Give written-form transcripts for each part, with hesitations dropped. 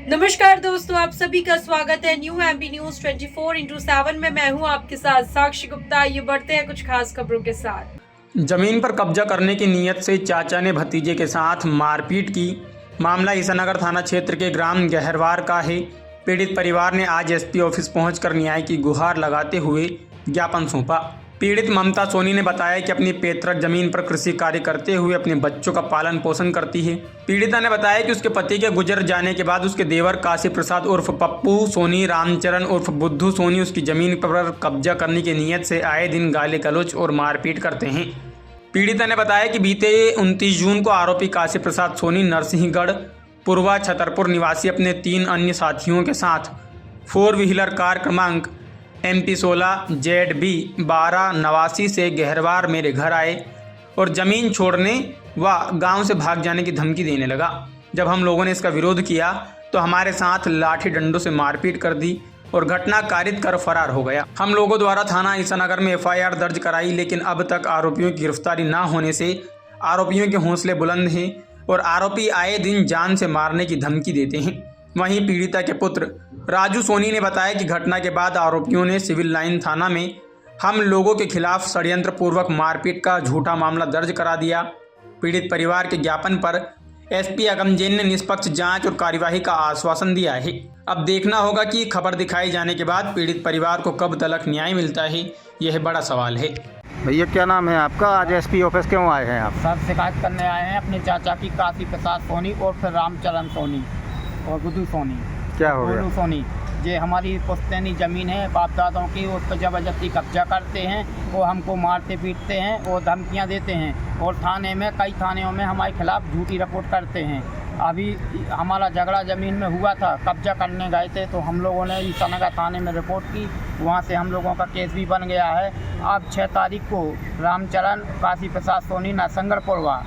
नमस्कार दोस्तों, आप सभी का स्वागत है न्यू एमपी न्यूज 24x7 में। मैं हूं आपके साथ साक्षी गुप्ता। ये बढ़ते हैं कुछ खास खबरों के साथ। जमीन पर कब्जा करने की नीयत से चाचा ने भतीजे के साथ मारपीट की। मामला ईसानगर थाना क्षेत्र के ग्राम गहरवार का है। पीड़ित परिवार ने आज एसपी ऑफिस पहुंचकर न्याय की गुहार लगाते हुए ज्ञापन सौंपा। पीड़ित ममता सोनी ने बताया कि अपनी पैतृक जमीन पर कृषि कार्य करते हुए अपने बच्चों का पालन पोषण करती है। पीड़िता ने बताया कि उसके पति के गुजर जाने के बाद उसके देवर काशी प्रसाद उर्फ पप्पू सोनी, रामचरण उर्फ बुद्धू सोनी उसकी जमीन पर कब्जा करने की नीयत से आए दिन गाली गलौज और मारपीट करते हैं। पीड़िता ने बताया कि बीते 29 जून को आरोपी काशी प्रसाद सोनी नरसिंहगढ़ पूर्वा छतरपुर निवासी अपने 3 अन्य साथियों के साथ 4 व्हीलर कार क्रमांक MP16 ZB 1289 से गहरवार मेरे घर आए और ज़मीन छोड़ने व गांव से भाग जाने की धमकी देने लगा। जब हम लोगों ने इसका विरोध किया तो हमारे साथ लाठी डंडों से मारपीट कर दी और घटना कारित कर फरार हो गया। हम लोगों द्वारा थाना ईसानगर में FIR दर्ज कराई, लेकिन अब तक आरोपियों की गिरफ्तारी न होने से आरोपियों के हौसले बुलंद हैं और आरोपी आए दिन जान से मारने की धमकी देते हैं। वहीं पीड़िता के पुत्र राजू सोनी ने बताया कि घटना के बाद आरोपियों ने सिविल लाइन थाना में हम लोगों के खिलाफ षड्यंत्र पूर्वक मारपीट का झूठा मामला दर्ज करा दिया। पीड़ित परिवार के ज्ञापन पर SP अगम जैन ने निष्पक्ष जांच और कार्यवाही का आश्वासन दिया है। अब देखना होगा कि खबर दिखाई जाने के बाद पीड़ित परिवार को कब तलक न्याय मिलता है, यह बड़ा सवाल है। भैया क्या नाम है आपका? आज SP ऑफिस क्यों आए हैं आप? सर शिकायत करने आए हैं अपने चाचा की काशी प्रसाद सोनी और फिर रामचरण सोनी और बुद्धू सोनी, क्या हो गया? बुद्धू सोनी ये हमारी पुश्तैनी ज़मीन है बाप दादाओं की, उस पर ज़बरदस्ती कब्जा करते हैं। वो हमको मारते पीटते हैं और धमकियां देते हैं और थाने में कई थानों में हमारे खिलाफ झूठी रिपोर्ट करते हैं। अभी हमारा झगड़ा ज़मीन में हुआ था, कब्जा करने गए थे तो हम लोगों ने ईसानगर थाने में रिपोर्ट की, वहाँ से हम लोगों का केस भी बन गया है। अब 6 तारीख को रामचरण काशी प्रसाद सोनी नरसिंहगढ़ पूर्वा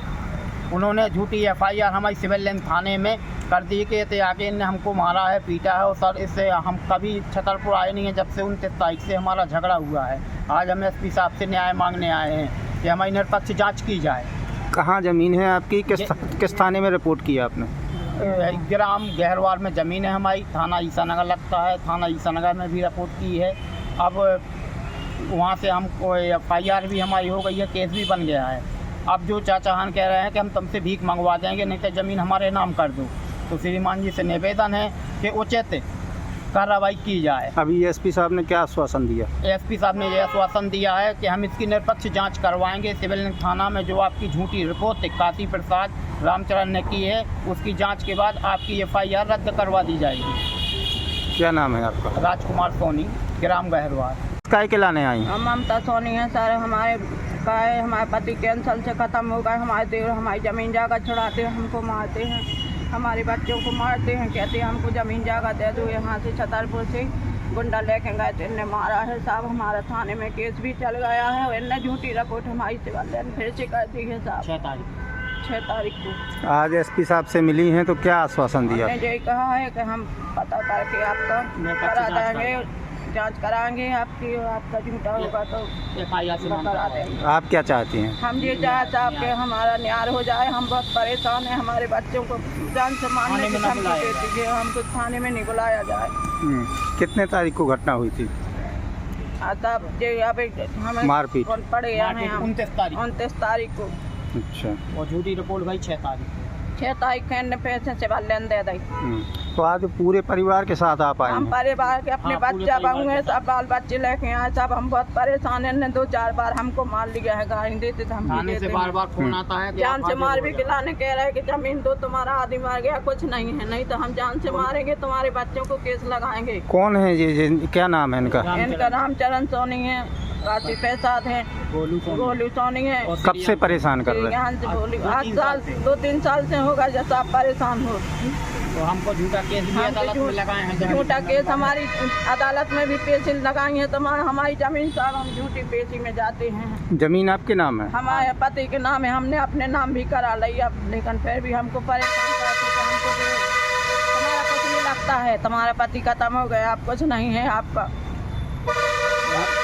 उन्होंने झूठी FIR हमारी सिविल लाइन थाने में कर दी कि ते आगे इनने हमको मारा है, पीटा है। और सर इससे हम कभी छतरपुर आए नहीं हैं जब से 29 तारीख से हमारा झगड़ा हुआ है। आज हम SP साहब से न्याय मांगने आए हैं कि हमारी निष्पक्ष जांच की जाए। कहाँ ज़मीन है आपकी? किस थाने में रिपोर्ट किया आपने? ग्राम गहरवार में ज़मीन है हमारी, थाना ईसानगर लगता है। थाना ईसानगर में भी रिपोर्ट की है। अब वहाँ से हमको FIR भी हमारी हो गई है, केस भी बन गया है। अब जो चाचा हान कह रहे हैं कि हम तुमसे भीख मंगवा देंगे, नहीं तो ज़मीन हमारे नाम कर दो, तो श्रीमान जी से निवेदन है कि उचित कार्रवाई की जाए। अभी SP साहब ने क्या आश्वासन दिया? SP साहब ने यह आश्वासन दिया है कि हम इसकी निष्पक्ष जांच करवाएंगे। सिविल लाइन थाना में जो आपकी झूठी रिपोर्ट काशी प्रसाद रामचरण ने की है, उसकी जांच के बाद आपकी FIR रद्द करवा दी जाएगी। क्या नाम है आपका? राजकुमार सोनी, ग्राम गहरवार। काय के लाने आई? हम ममता सोनी हैं सर। हमारे पति कैंसर से ख़त्म हो गए। हमारे देवर हमारी ज़मीन जागा छुड़ाते हैं, हमको मारते हैं, हमारे बच्चों को मारते हैं, कहते हैं हमको ज़मीन जागा दे दो। यहाँ से छतरपुर से गुंडा लेके गए थे, इनने मारा है साहब। हमारा थाने में केस भी चल गया है और इनने झूठी रिपोर्ट हमारी सिविल फिर से कर दी है साहब। 6 तारीख को आज SP साहब से मिली हैं तो क्या आश्वासन दिया? हमने यही कहा है कि हम पता करके आपका करा देंगे, जांच कराएंगे आपकी, और आपका झूठा होगा तो करा देंगे। आप क्या चाहती हैं? हम ये चाहते हैं कि हमारा न्याय हो जाए। हम बहुत परेशान हैं, हमारे बच्चों को जान से मारने की धमकी देती है, हमको थाने में नहीं बुलाया जाए। कितने तारीख को घटना हुई थी? हमें मारपीट पड़े हैं 29 तारीख को। अच्छा। और झूठी रिपोर्ट भाई 6 तारीख 6 तारीख के पैसे से लेन दे दी। तो आज पूरे परिवार के साथ आप आए हम हैं? परिवार के अपने बच्चा बहू है, सब बाल बच्चे लेके आए। सब हम बहुत परेशान है। 2-4 बार हमको मार लिया है, गाली देते थे, हम थाने से बार-बार फोन आता है कि जान से मार भी खिलाने कह रहे हैं कि जमीन दो, तुम्हारा आदमी मार गया, कुछ नहीं है, नहीं तो हम जान से मारेंगे, तुम्हारे बच्चों को केस लगाएंगे। कौन है ये क्या नाम है इनका? इनका रामचरण सोनी है, काशी प्रसाद है, गोलू सोनी है। कब से परेशान कर रहे हैं? यहाँ से बोली 8 साल 2-3 साल से होगा जैसा आप परेशान हो। तो हमको झूठा केस भी अदालत में लगाए हैं। झूठा केस हमारी अदालत में भी पेशी लगाई है, तो हमारी जमीन साहब हम झूठी पेशी में जाते हैं। जमीन आपके नाम है? हमारे पति के नाम है, हमने अपने नाम भी करा ली अब, लेकिन फिर भी हमको परेशान करते हैं। हमको तुम्हारा कुछ नहीं लगता है, तुम्हारा पति खत्म हो गया, आप कुछ नहीं है आपका।